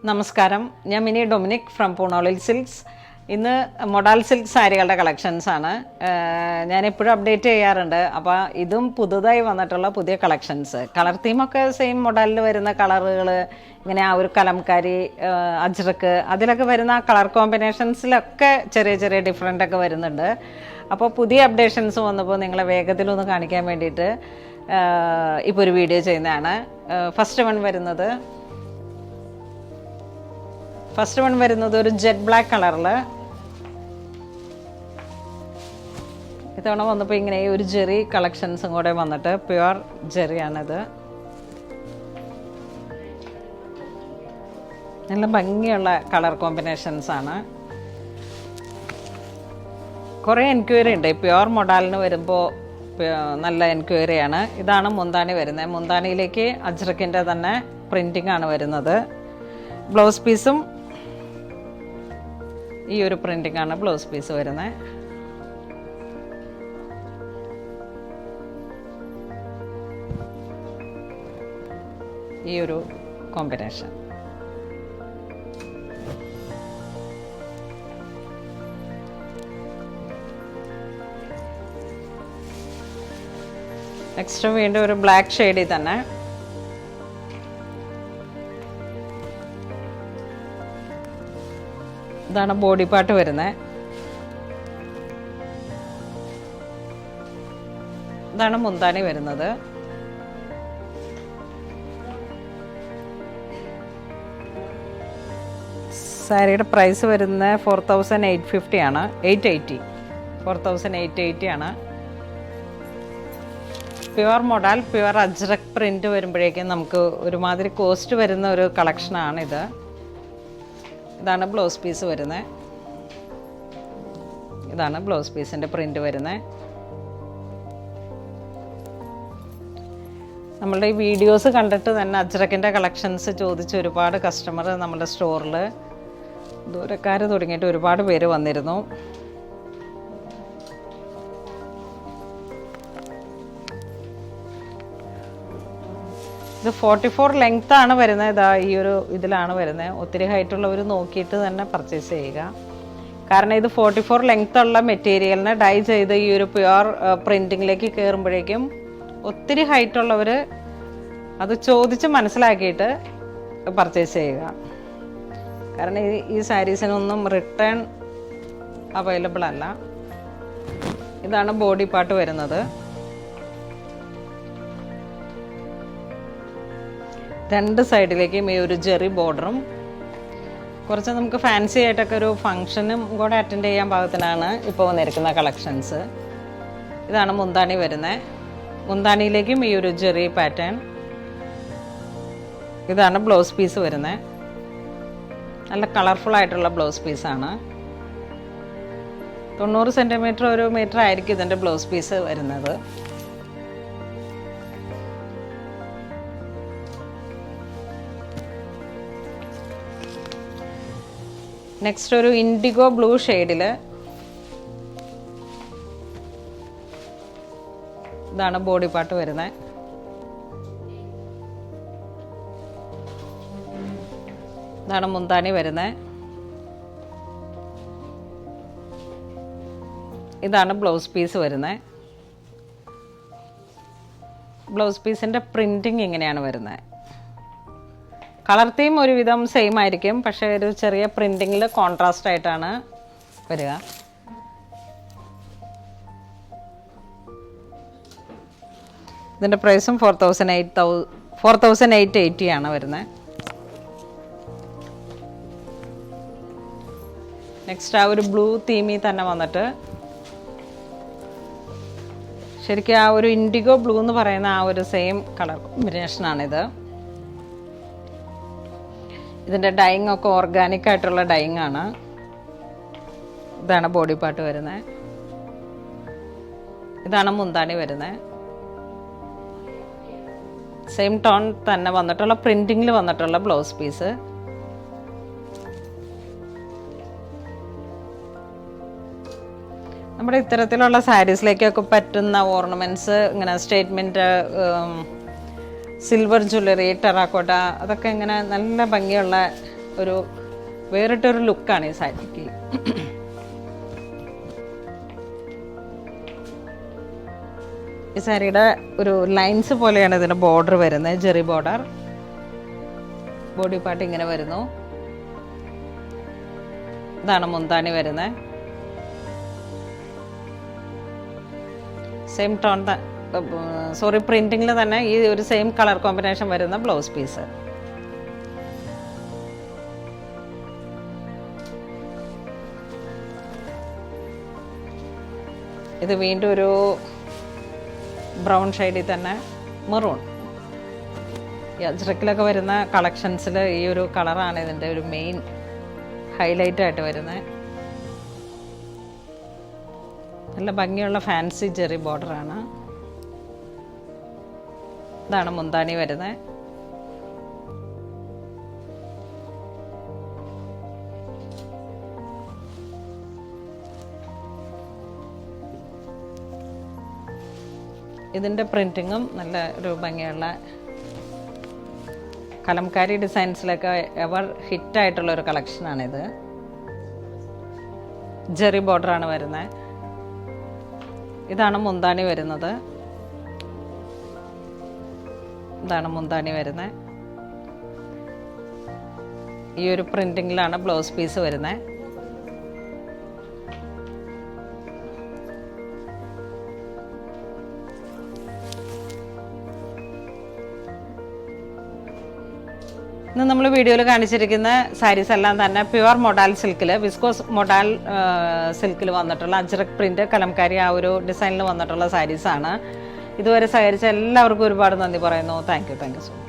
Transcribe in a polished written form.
നമസ്കാരം, ഞാൻ mini Dominic from പൂണോളിൽ silks. ഇന്ന് മൊഡാൽ സിൽക്ക് സാരികളുടെ കളക്ഷൻസാണ്. ഞാൻ എപ്പോഴും അപ്ഡേറ്റ് ചെയ്യാറുണ്ട്. അപ്പോൾ ഇതും പുതുതായി വന്നിട്ടുള്ള പുതിയ കളക്ഷൻസ്. കളർ തീമൊക്കെ സെയിം മൊഡാലിൽ വരുന്ന കളറുകൾ, ഇങ്ങനെ ആ ഒരു കലംകാരി, അജ്രക്ക്, അതിലൊക്കെ വരുന്ന ആ കളർ കോമ്പിനേഷൻസിലൊക്കെ ചെറിയ ചെറിയ ഡിഫറൻ്റ് ഒക്കെ വരുന്നുണ്ട്. അപ്പോൾ പുതിയ അപ്ഡേഷൻസ് വന്നപ്പോൾ നിങ്ങളെ വേഗത്തിലൊന്ന് കാണിക്കാൻ വേണ്ടിയിട്ട് ഇപ്പോൾ ഒരു വീഡിയോ ചെയ്യുന്നതാണ്. ഫസ്റ്റ് വൺ വരുന്നത് ഒരു ജെറ്റ് ബ്ലാക്ക് കളറിൽ. ഇത്തവണ വന്നപ്പോൾ ഇങ്ങനെ ഒരു ജെറി കളക്ഷൻസും കൂടെ വന്നിട്ട് പ്യുവർ ജെറിയാണിത്. നല്ല ഭംഗിയുള്ള കളർ കോമ്പിനേഷൻസാണ്. കുറേ എൻക്വയറി ഉണ്ട്. പ്യുവർ മൊഡാലിന് വരുമ്പോൾ നല്ല എൻക്വയറിയാണ്. ഇതാണ് മുന്താണി വരുന്നത്. മുന്താണിയിലേക്ക് അജ്രക്കിൻ്റെ തന്നെ പ്രിൻറ്റിംഗ് ആണ് വരുന്നത്. ബ്ലൗസ് പീസും ഈ ഒരു പ്രിൻറ്റിംഗ് ആണ് ബ്ലൗസ് പീസ് വരുന്നത്. ഈ ഒരു കോമ്പിനേഷൻ. നെക്സ്റ്റ് വീണ്ടും ഒരു ബ്ലാക്ക് ഷെയ്ഡിൽ തന്നെ ഇതാണ് ബോഡി പാർട്ട് വരുന്നത്. ഇതാണ് മുന്താണി വരുന്നത്. സാരിയുടെ പ്രൈസ് വരുന്നത് 4850 ആണ്. 4880 ആണ്. Pure modal, pure ajrak print വരുമ്പോഴേക്കും നമുക്ക് ഒരുമാതിരി കോസ്റ്റ് വരുന്ന ഒരു കളക്ഷനാണിത്. ഇതാണ് ബ്ലൗസ് പീസ് വരുന്നത്. ഇതാണ് ബ്ലൗസ് പീസിൻ്റെ പ്രിൻ്റ് വരുന്നത്. നമ്മളുടെ ഈ വീഡിയോസ് കണ്ടിട്ട് തന്നെ അജ്രക്കിൻ്റെ കളക്ഷൻസ് ചോദിച്ച് ഒരുപാട് കസ്റ്റമർ നമ്മുടെ സ്റ്റോറിൽ ദൂരക്കാർ തുടങ്ങിയിട്ട് ഒരുപാട് പേര് വന്നിരുന്നു. ഇത് 44 ലെങ്ത് ആണ് വരുന്നത്. ഇതാ ഈ ഒരു ഇതിലാണ് വരുന്നത്. ഒത്തിരി ഹൈറ്റുള്ളവർ നോക്കിയിട്ട് തന്നെ പർച്ചേസ് ചെയ്യുക. കാരണം ഇത് 44 ലെങ്ത് ഉള്ള മെറ്റീരിയലിനെ ഡൈ ചെയ്ത് ഈ ഒരു പ്യുവർ പ്രിൻറ്റിങ്ങിലേക്ക് കയറുമ്പോഴേക്കും ഒത്തിരി ഹൈറ്റുള്ളവർ അത് ചോദിച്ച് മനസ്സിലാക്കിയിട്ട് പർച്ചേസ് ചെയ്യുക. കാരണം ഈ സാരീസിനൊന്നും റിട്ടേൺ അവൈലബിൾ അല്ല. ഇതാണ് ബോഡി പാർട്ട് വരുന്നത്. രണ്ട് സൈഡിലേക്കും ഈ ഒരു ജെറി ബോർഡറും. കുറച്ച് നമുക്ക് ഫാൻസി ആയിട്ടൊക്കെ ഒരു ഫങ്ഷനും കൂടെ അറ്റൻഡ് ചെയ്യാൻ പാകത്തിനാണ് ഇപ്പോൾ വന്നിരിക്കുന്ന കളക്ഷൻസ്. ഇതാണ് മുന്താണി വരുന്നത്. മുന്താണിയിലേക്കും ഈ ഒരു ജെറി പാറ്റേൺ. ഇതാണ് ബ്ലൗസ് പീസ് വരുന്നത്. നല്ല കളർഫുൾ ആയിട്ടുള്ള ബ്ലൗസ് പീസാണ്. 90 സെൻറ്റിമീറ്റർ ഒരു മീറ്റർ ആയിരിക്കും ഇതിൻ്റെ ബ്ലൗസ് പീസ് വരുന്നത്. നെക്സ്റ്റ് ഒരു ഇൻഡിഗോ ബ്ലൂ ഷെയ്ഡിൽ. ഇതാണ് ബോഡി പാർട്ട് വരുന്നത്. ഇതാണ് മുന്താണി വരുന്നത്. ഇതാണ് ബ്ലൗസ് പീസ് വരുന്നത്. ബ്ലൗസ് പീസിൻ്റെ പ്രിൻറ്റിങ് ഇങ്ങനെയാണ് വരുന്നത്. കളർ തീം ഒരുവിധം സെയിം ആയിരിക്കും, പക്ഷേ ഒരു ചെറിയ പ്രിൻറ്റിങ്ങിൽ കോൺട്രാസ്റ്റ് ആയിട്ടാണ് വരിക. ഇതിൻ്റെ പ്രൈസും 4880 ആണ് വരുന്നത്. നെക്സ്റ്റ് ആ ഒരു ബ്ലൂ തീമിൽ തന്നെ വന്നിട്ട് ശരിക്കും ആ ഒരു ഇൻഡിഗോ ബ്ലൂ എന്ന് പറയുന്ന ആ ഒരു സെയിം കളർ കോമ്പിനേഷനാണിത്. ഇതിൻ്റെ ഡൈയിങ് ഒക്കെ ഓർഗാനിക് ആയിട്ടുള്ള ഡൈയിങ് ആണ്. ഇതാണ് ബോഡി പാർട്ട് വരുന്നത്. ഇതാണ് മുന്താണി വരുന്നത്. സെയിം ടോൺ തന്നെ വന്നിട്ടുള്ള പ്രിൻറ്റിങ്ങിൽ വന്നിട്ടുള്ള ബ്ലൗസ് പീസ്. നമ്മുടെ ഇത്തരത്തിലുള്ള സാരീസിലേക്കൊക്കെ പറ്റുന്ന ഓർണമെൻറ്റ്സ്, ഇങ്ങനെ സ്റ്റേറ്റ്മെൻറ്റ്, സിൽവർ ജ്വല്ലറി, ടെറാക്കോട്ട, അതൊക്കെ ഇങ്ങനെ നല്ല ഭംഗിയുള്ള ഒരു വേറിട്ടൊരു ലുക്കാണ് ഈ സാരിക്ക്. ഈ സാരിയുടെ ഒരു ലൈൻസ് പോലെയാണ് ഇതിൻ്റെ ബോർഡർ വരുന്നത്, ജെറി ബോർഡർ. ബോഡി പാർട്ട് ഇങ്ങനെ വരുന്നു. ഇതാണ് മുന്താണി വരുന്നത്. സെയിം ടോൺ പ്രിന്റിങ്ങിൽ തന്നെ ഈ ഒരു സെയിം കളർ കോമ്പിനേഷൻ വരുന്ന ബ്ലൗസ് പീസ്. ഇത് വീണ്ടും ഒരു ബ്രൗൺ ഷെയ്ഡിൽ തന്നെ മെറൂൺ. ഈ അജ്രക്കിലൊക്കെ വരുന്ന കളക്ഷൻസിൽ ഈ ഒരു കളറാണ് ഇതിൻ്റെ ഒരു മെയിൻ ഹൈലൈറ്റ് ആയിട്ട് വരുന്നത്. നല്ല ഭംഗിയുള്ള ഫാൻസി ജെറി ബോർഡറാണ്. ഇതാണ് മുന്താണി വരുന്നത്. ഇതിൻ്റെ പ്രിൻറ്റിങ്ങും നല്ല ഒരു ഭംഗിയുള്ള കലംകാരി ഡിസൈൻസിലൊക്കെ എവർ ഹിറ്റായിട്ടുള്ളൊരു കളക്ഷനാണിത്. ജെറി ബോർഡറാണ് വരുന്നത്. ഇതാണ് മുന്താണി വരുന്നത്. ഇതാണ് മുന്താണി വരുന്നത്. ഈ ഒരു പ്രിന്റിങ്ങിലാണ് ബ്ലൗസ് പീസ് വരുന്നത്. ഇന്ന് നമ്മൾ വീഡിയോയിൽ കാണിച്ചിരിക്കുന്ന സാരീസ് എല്ലാം തന്നെ പ്യുവർ മൊഡാൽ സിൽക്കിൽ, വിസ്കോസ് മൊഡാൽ സിൽക്കിൽ വന്നിട്ടുള്ള അജ്രക് പ്രിന്റ് കലംകാരി ആ ഒരു ഡിസൈനിൽ വന്നിട്ടുള്ള സാരീസാണ്. ഇതുവരെ സഹകരിച്ച എല്ലാവർക്കും ഒരുപാട് നന്ദി പറയുന്നു. Thank you so much.